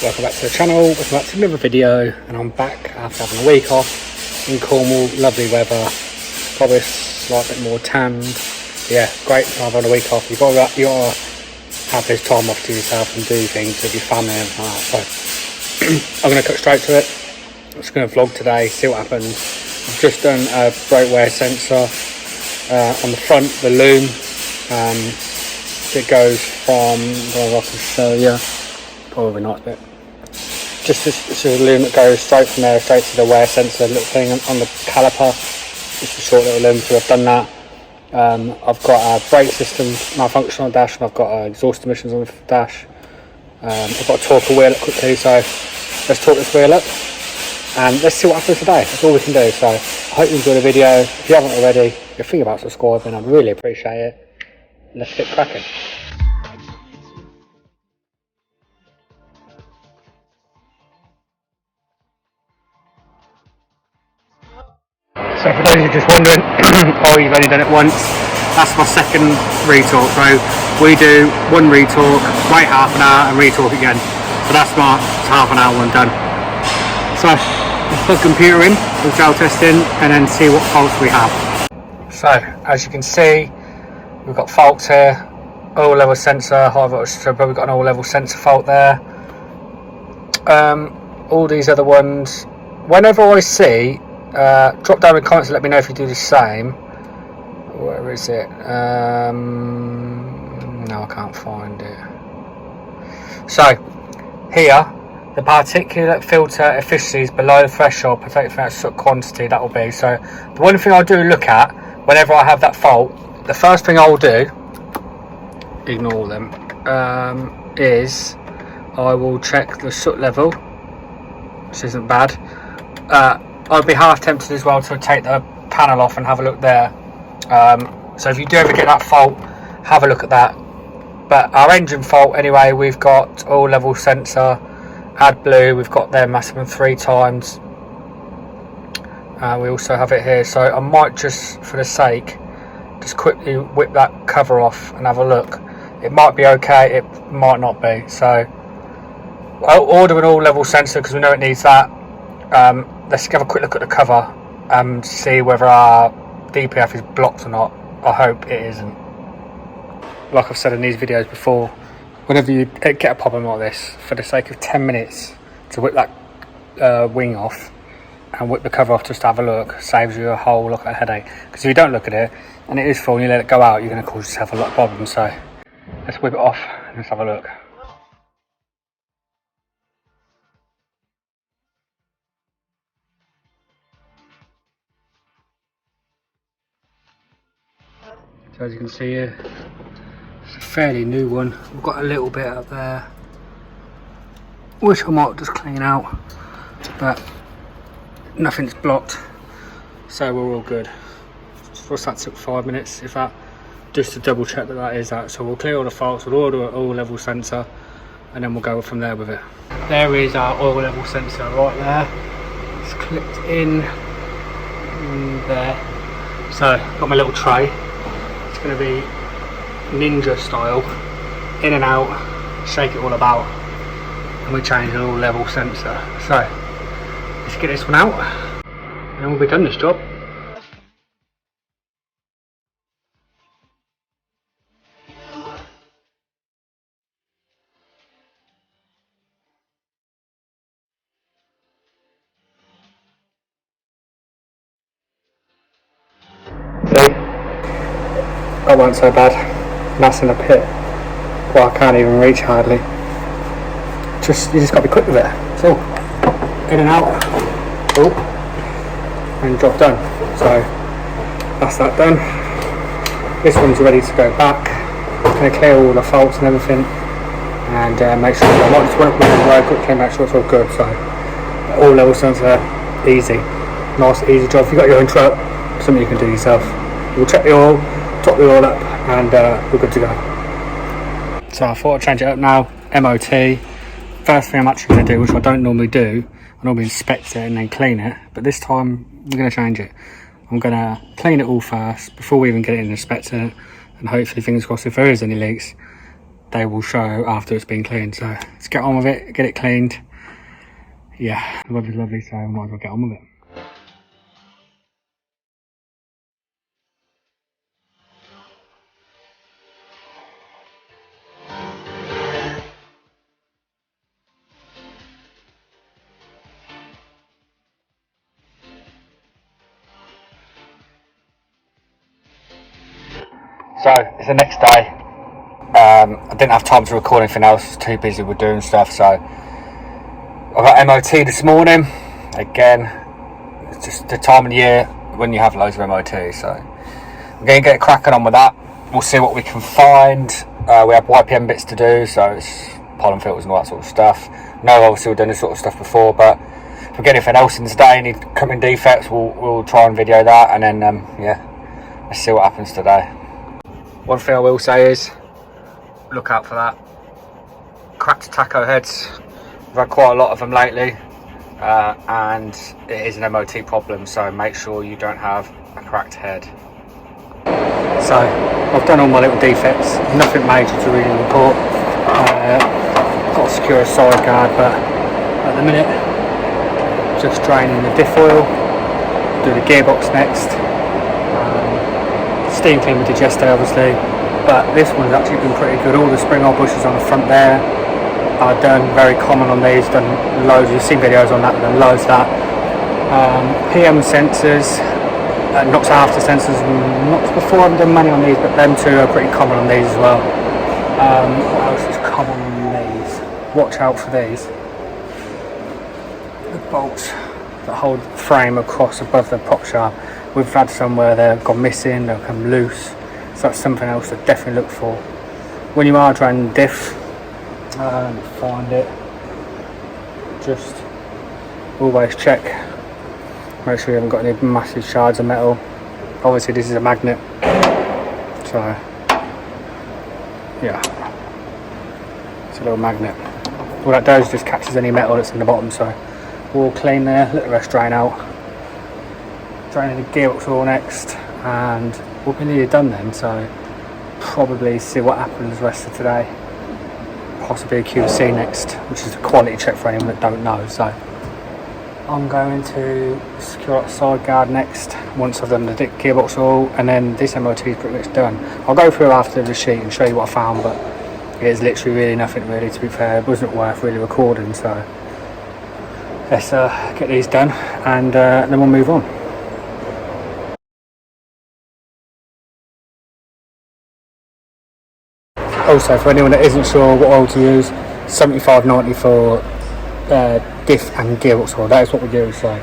Welcome back to the channel, welcome back to another video, and I'm back after having a week off in Cornwall. Lovely weather, probably a slight bit more tanned. Yeah, great to have on a week off. You've got to have this time off to yourself and do things with your family and that. So I'm going to cut straight to it. I'm just going to vlog today, see what happens. I've just done a brake wear sensor on the front, the loom. It goes from, well, I can show you, probably not a bit. Just this is a loom that goes straight from there, straight to the wear sensor, little thing on the caliper. Just a short little loom, so I've done that. I've got a brake system malfunction on the dash, and I've got exhaust emissions on the dash. I've got to torque a wheel up quickly, so let's torque this wheel up and let's see what happens today. That's all we can do. So I hope you enjoyed the video. If you haven't already, if you think about subscribing, I'd really appreciate it. Let's get cracking. So for those who are just wondering, oh, you've only done it once, that's my second retorque. So we do one retorque, wait half an hour and retorque again. So that's my half an hour one done. So let's plug the computer in, do gel testing, and then see what faults we have. So as you can see, we've got faults here, oil level sensor, high voltage stripper, we've got an oil level sensor fault there. All these other ones, whenever I see, drop down in the comments and let me know if you do the same. Where is it? No, I can't find it. So here, the particulate filter efficiency is below the threshold protected from that soot quantity. That will be. So the one thing I do look at whenever I have that fault, the first thing I will do, ignore them, is I will check the soot level, which isn't bad. I'd be half tempted as well to take the panel off and have a look there. So if you do ever get that fault, have a look at that. But our engine fault anyway, we've got oil level sensor, AdBlue, we've got there maximum 3 times. We also have it here, so I might just, for the sake, just quickly whip that cover off and have a look. It might be okay, it might not be. So I'll order an oil level sensor because we know it needs that. Let's have a quick look at the cover and see whether our DPF is blocked or not. I hope it isn't. Like I've said in these videos before, whenever you get a problem like this, for the sake of 10 minutes to whip that wing off and whip the cover off just to have a look, saves you a whole lot of headache. Because if you don't look at it and it is full and you let it go out, you're going to cause yourself a lot of problems. So let's whip it off and let's have a look. So as you can see here, it's a fairly new one. We've got a little bit up there, which I might just clean out, but nothing's blocked, so we're all good. What's that, took 5 minutes, if that, just to double check that that is that. So we'll clear all the faults, we'll order an oil level sensor, and then we'll go from there with it. There is our oil level sensor right there. It's clipped in there. So got my little tray. Going to be ninja style, in and out, shake it all about, and we change an all level sensor. So let's get this one out and we'll be done this job. That wasn't so bad. That's in a pit. Well, I can't even reach hardly. You just got to be quick with it. So, in and out. Oh, and job done. So that's that done. This one's ready to go back. I'm going to clear all the faults and everything, and make sure I might just run up with the road quickly, make sure it's all good. So all level sensor, easy, nice, easy job. If you've got your own truck, something you can do yourself. We'll check the oil, top the oil up, and we're good to go. So I thought I'd change it up now. MOT. First thing I'm actually going to do, which I don't normally do, I normally inspect it and then clean it, but this time we're going to change it. I'm going to clean it all first before we even get it in the inspector, and hopefully, fingers crossed, if there is any leaks, they will show after it's been cleaned. So let's get on with it, get it cleaned. Yeah, the weather's lovely, so I might as well get on with it. So it's the next day. I didn't have time to record anything else, I was too busy with doing stuff. So I got MOT this morning. Again, it's just the time of the year when you have loads of MOT. So I'm going to get cracking on with that. We'll see what we can find. We have YPM bits to do, so it's pollen filters and all that sort of stuff. No, obviously we've done this sort of stuff before, but if we get anything else in today, any coming defects, we'll try and video that, and then yeah, let's see what happens today. One thing I will say is, look out for that. Cracked tacho heads. We've had quite a lot of them lately, and it is an MOT problem, so make sure you don't have a cracked head. So, I've done all my little defects, nothing major to really report. Got to secure a side guard, but at the minute, just draining the diff oil, do the gearbox next. Steam clean with digester obviously, but this one's actually been pretty good. All the spring oil bushes on the front there are done, very common on these, done loads, you've seen videos on that, done loads of that. PM sensors, NOx after sensors, not before, I haven't done many on these, but them two are pretty common on these as well. What else is common on these? Watch out for these. The bolts that hold the frame across above the prop shaft. We've had some where they've gone missing, they'll come loose, so that's something else to definitely look for. When you are trying to diff, find it, just always check, make sure you haven't got any massive shards of metal. Obviously this is a magnet, so yeah, it's a little magnet. All that does is just catches any metal that's in the bottom, so we'll clean there, let the rest drain out. Draining the gearbox oil next, and we'll be nearly done then, so probably see what happens the rest of today. Possibly a QC next, which is a quality check for anyone that don't know. So I'm going to secure that side guard next once I've done the gearbox oil, and then this MOT is pretty much done. I'll go through after the sheet and show you what I found, but it is literally really nothing really, to be fair. It wasn't worth really recording, so let's get these done, and then we'll move on. Also, for anyone that isn't sure what oil to use, 75/90 for diff and gearbox oil, that is what we use. So I'm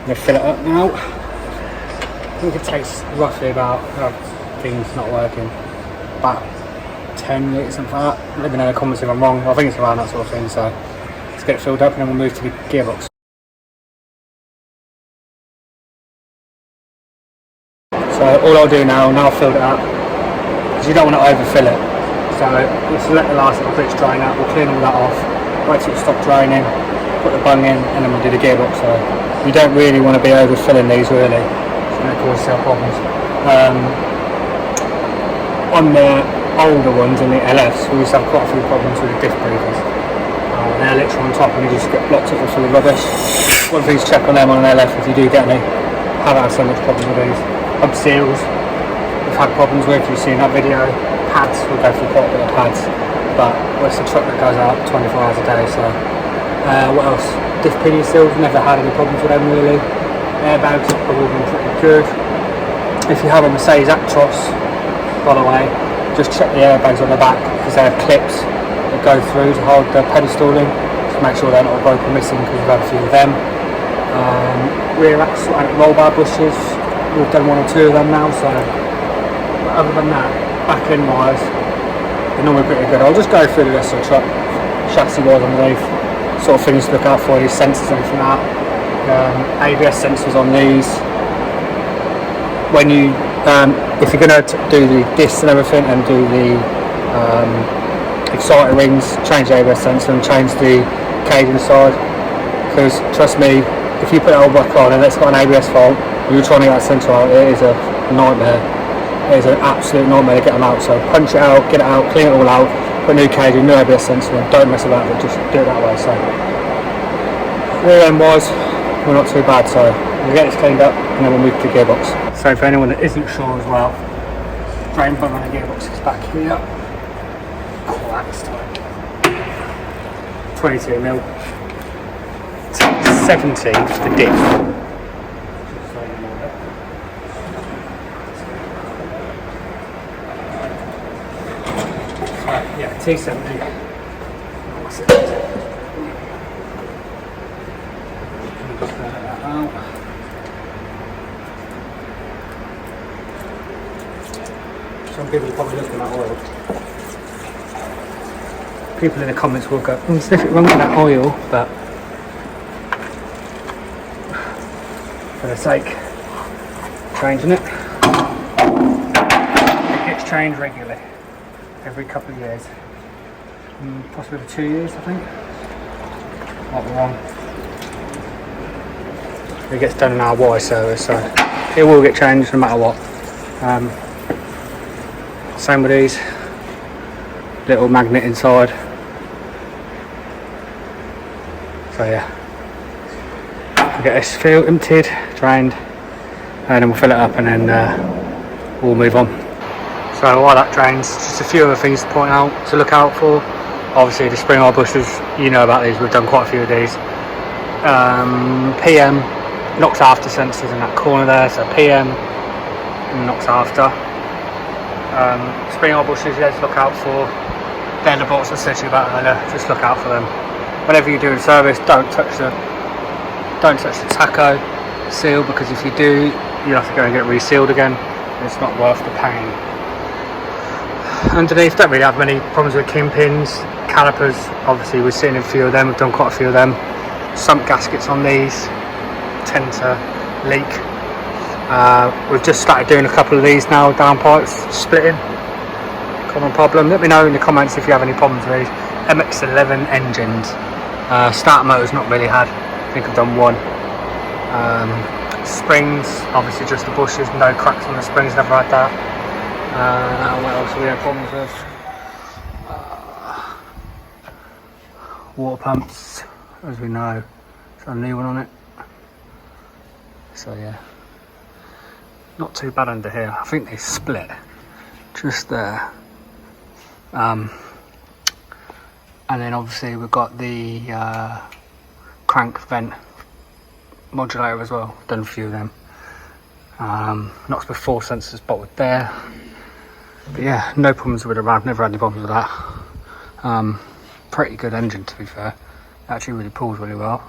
going to fill it up now. I think it takes roughly about, things not working, about 10 litres, something like that. Let me know in the comments if I'm wrong. I think it's around that sort of thing, so let's get it filled up and then we'll move to the gearbox. So all I'll do now I've filled it up, because you don't want to overfill it. So let's let the last little bits drain out, we'll clean all that off, wait till it stops draining, put the bung in, and then we'll do the gearbox. So you don't really want to be overfilling these really, it's going to cause yourself problems. On the older ones, on the LFs, we used to have quite a few problems with the diff breathers. They're literally on top and you just get blocked up with all the rubbish. One thing to check on them on an LF if you do get any. I haven't had so much problems with these. Hub seals, we've had problems with, you've seen that video. Pads, we'll go through quite a bit of pads, but it's a truck that goes out 24 hours a day. So what else? Diff pinion seals, never had any problems with them really. Airbags have probably been pretty good. If you have a Mercedes Actros, by the way, just check the airbags on the back, because they have clips that go through to hold the pedestal in, to make sure they're not broken missing, because we've had a few of them. Rear axle and roll bar bushes, we've done one or two of them now, so but other than that, back end wise, they're normally pretty good. I'll just go through the rest of the truck, chassis wise underneath, sort of things to look out for, these sensors and everything like that. ABS sensors on these. When you, if you're going to do the discs and everything and do the exciter rings, change the ABS sensor and change the cage inside, because trust me, if you put it all back on and it's got an ABS fault, and you're trying to get that sensor out, it is a nightmare. It is an absolute nightmare to get them out. So punch it out, get it out, clean it all out, put a new cage, a new ABS sensor in, don't mess about with it, just do it that way. So rear end wise, we're not too bad, so we'll get this cleaned up and then we'll move to the gearbox. So for anyone that isn't sure as well, drain plug on the gearbox is back here. Quite tight. 22mm. 70 for the diff. Yeah, T70. What's it? Some people are probably looking at oil. People in the comments will go, there's nothing wrong with that oil, but for the sake of changing it, it gets changed regularly, every couple of years, possibly for 2 years I think, might be wrong. It gets done in our Y service, so it will get changed no matter what. Same with these, little magnet inside. So yeah, we'll get this fuel emptied, drained, and then we'll fill it up and then we'll move on. So while that drains, just a few other things to point out, to look out for. Obviously the spring oil bushers, you know about these, we've done quite a few of these. PM, knocks after sensors in that corner there, so PM knocks after. Spring oil bushers, you have to look out for. They're the bolts I said to you about earlier, just look out for them. Whenever you're doing service, don't touch the tacho seal, because if you do, you'll have to go and get it resealed again. It's not worth the pain. Underneath, don't really have many problems with kingpins, calipers. Obviously, we've seen a few of them. We've done quite a few of them. Sump gaskets on these tend to leak. We've just started doing a couple of these now, downpipes splitting. Common problem. Let me know in the comments if you have any problems with these. MX-11 engines. Starter motor's not really had. I think I've done one. Springs, obviously just the bushes, no cracks on the springs, never had that. What else have we had problems with? Water pumps, as we know. It's a new one on it. So yeah, not too bad under here. I think they split just there. And then obviously we've got the crank vent modulator as well, done a few of them. Knocks before sensors bolted there. But yeah, no problems with it around, never had any problems with that. Pretty good engine to be fair, actually really pulls really well.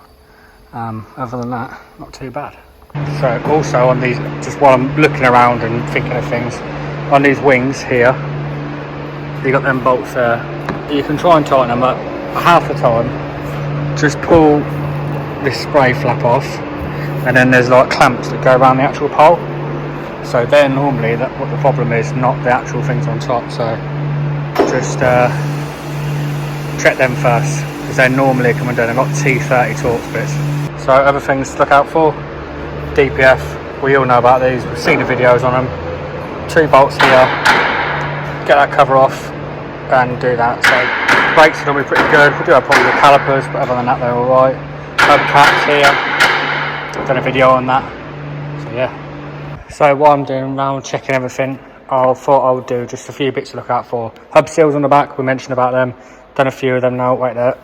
Other than that, not too bad. So also on these, just while I'm looking around and thinking of things, on these wings here, you got them bolts there. You can try and tighten them up. Half the time, just pull this spray flap off, and then there's like clamps that go around the actual pole. So they're normally what the problem is, not the actual things on top. So just check them first, because they're normally coming down. They've got T30 Torx bits. So other things to look out for: DPF. We all know about these. We've seen the videos on them. 2 bolts here. Get that cover off and do that. So brakes are normally pretty good. We do have problems with calipers, but other than that they're alright. Hubcaps here, done a video on that. So yeah. So what I'm doing around checking everything, I thought I would do just a few bits to look out for. Hub seals on the back, we mentioned about them. Done a few of them now. Wait there.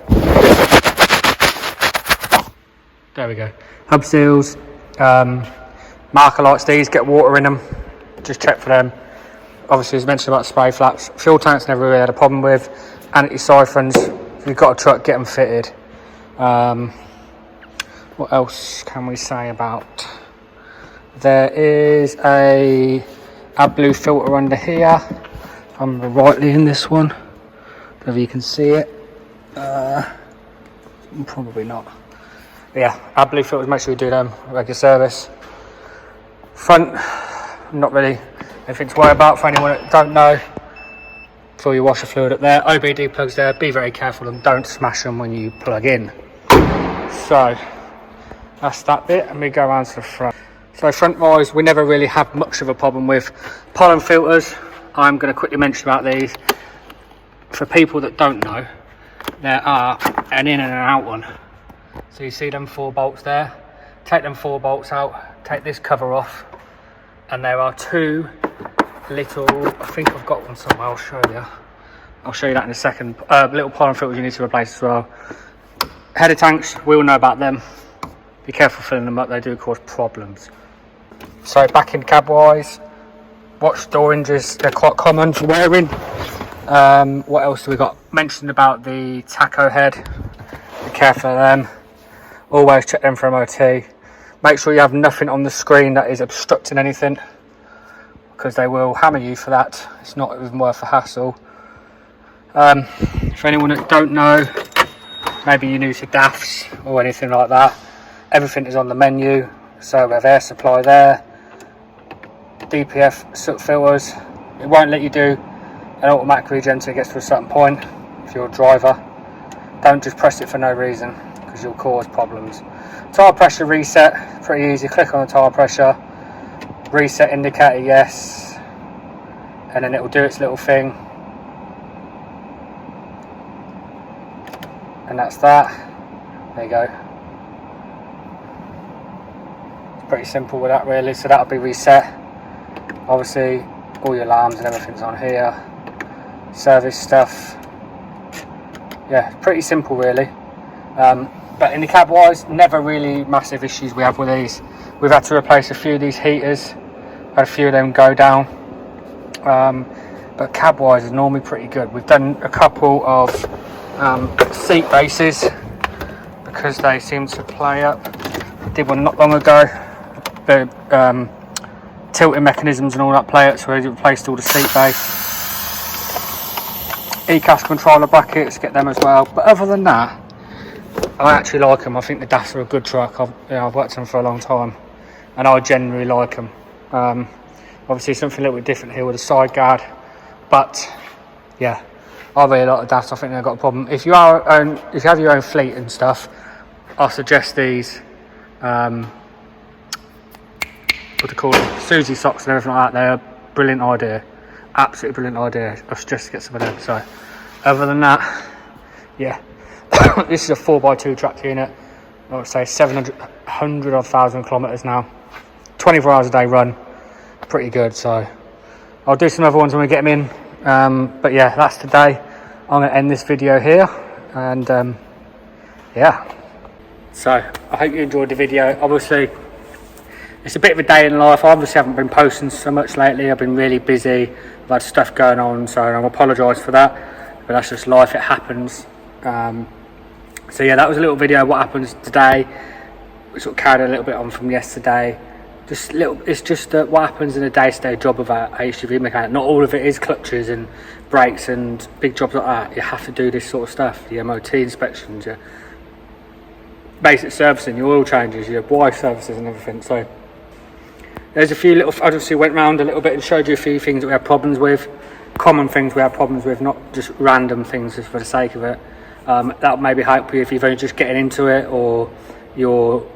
There we go. Hub seals, marker lights. These get water in them. Just check for them. Obviously, as mentioned about spray flaps, fuel tanks never really had a problem with. Anti-siphons, if you've got a truck, get them fitted. What else can we say about? There is a AdBlue filter under here. If I'm rightly in this one, whether you can see it. Probably not. But yeah, AdBlue filters, make sure you do them regular service. Front, not really anything to worry about for anyone that don't know. Fill your washer fluid up there. OBD plugs there. Be very careful and don't smash them when you plug in. So that's that bit, and we go around to the front. So front wise, we never really have much of a problem with pollen filters. I'm going to quickly mention about these. for people that don't know, there are an in and an out one. So you see them 4 bolts there. Take them 4 bolts out, take this cover off, and there are 2 little, I think I've got one somewhere, I'll show you that in a second, little pollen filters you need to replace as well. Header tanks, we all know about them. Be careful filling them up, they do cause problems. So back in cab wise, watch door hinges, they're quite common for wearing. What else do we got? Mentioned about the tacho head, be careful of them. Always check them for MOT. Make sure you have nothing on the screen that is obstructing anything, because they will hammer you for that. It's not even worth the hassle. For anyone that don't know, maybe you're new to DAFs or anything like that, everything is on the menu. So we have air supply there, DPF soot filters. It won't let you do an automatic regen until it gets to a certain point. If you're a driver, don't just press it for no reason, because you'll cause problems. Tyre pressure reset, pretty easy. Click on the tyre pressure, reset indicator, yes, and then it will do its little thing, and that's that. There you go. It's pretty simple with that really. So that'll be reset. Obviously all your alarms and everything's on here, service stuff. Yeah, pretty simple really. But in the cab wise, never really massive issues we have with these. We've had to replace a few of these heaters, had a few of them go down, but cab wise is normally pretty good. We've done a couple of seat bases because they seem to play up. Did one not long ago, the tilting mechanisms and all that play up, so we replaced all the seat base. ECAS controller brackets, get them as well. But other than that, I actually like them. I think the DAFs are a good truck. I've worked on them for a long time, and I generally like them. Obviously something a little bit different here with a side guard, but yeah, I really like the DAFs. I think they've got a problem. If you have your own fleet and stuff, I suggest these what do you call them, Susie socks and everything like that. They're a brilliant idea, absolutely brilliant idea. I suggest to get some of them. So other than that, yeah. This is a 4x2 track unit. I would say 700,000 kilometers now, 24 hours a day run, pretty good. So I'll do some other ones when we get them in, but yeah, that's today. I'm going to end this video here, and yeah, so I hope you enjoyed the video. Obviously it's a bit of a day in life. I obviously haven't been posting so much lately. I've been really busy, I've had stuff going on, so I apologise for that, but that's just life, it happens. So yeah, that was a little video of what happens today. We sort of carried a little bit on from yesterday. It's just what happens in a day-to-day job of a HGV mechanic. Not all of it is clutches and brakes and big jobs like that. You have to do this sort of stuff, the MOT inspections, your basic servicing, your oil changes, your wife services and everything. So there's a few little, I obviously went round a little bit and showed you a few things that we have problems with, common things we have problems with, not just random things just for the sake of it. That'll maybe help you if you're only just getting into it, or you're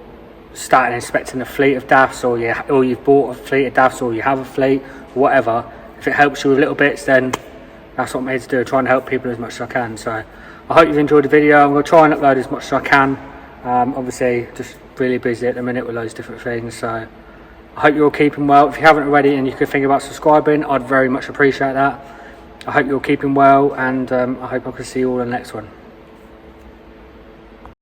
starting inspecting a fleet of DAFs, or you've bought a fleet of DAFs, or you have a fleet, whatever. If it helps you with little bits, then that's what I'm here to do, try and help people as much as I can. So I hope you've enjoyed the video. I'm going to try and upload as much as I can. Obviously just really busy at the minute with loads of different things, so I hope you're all keeping well. If you haven't already and you could think about subscribing, I'd very much appreciate that. I hope you're all keeping well, and I hope I can see you all in the next one.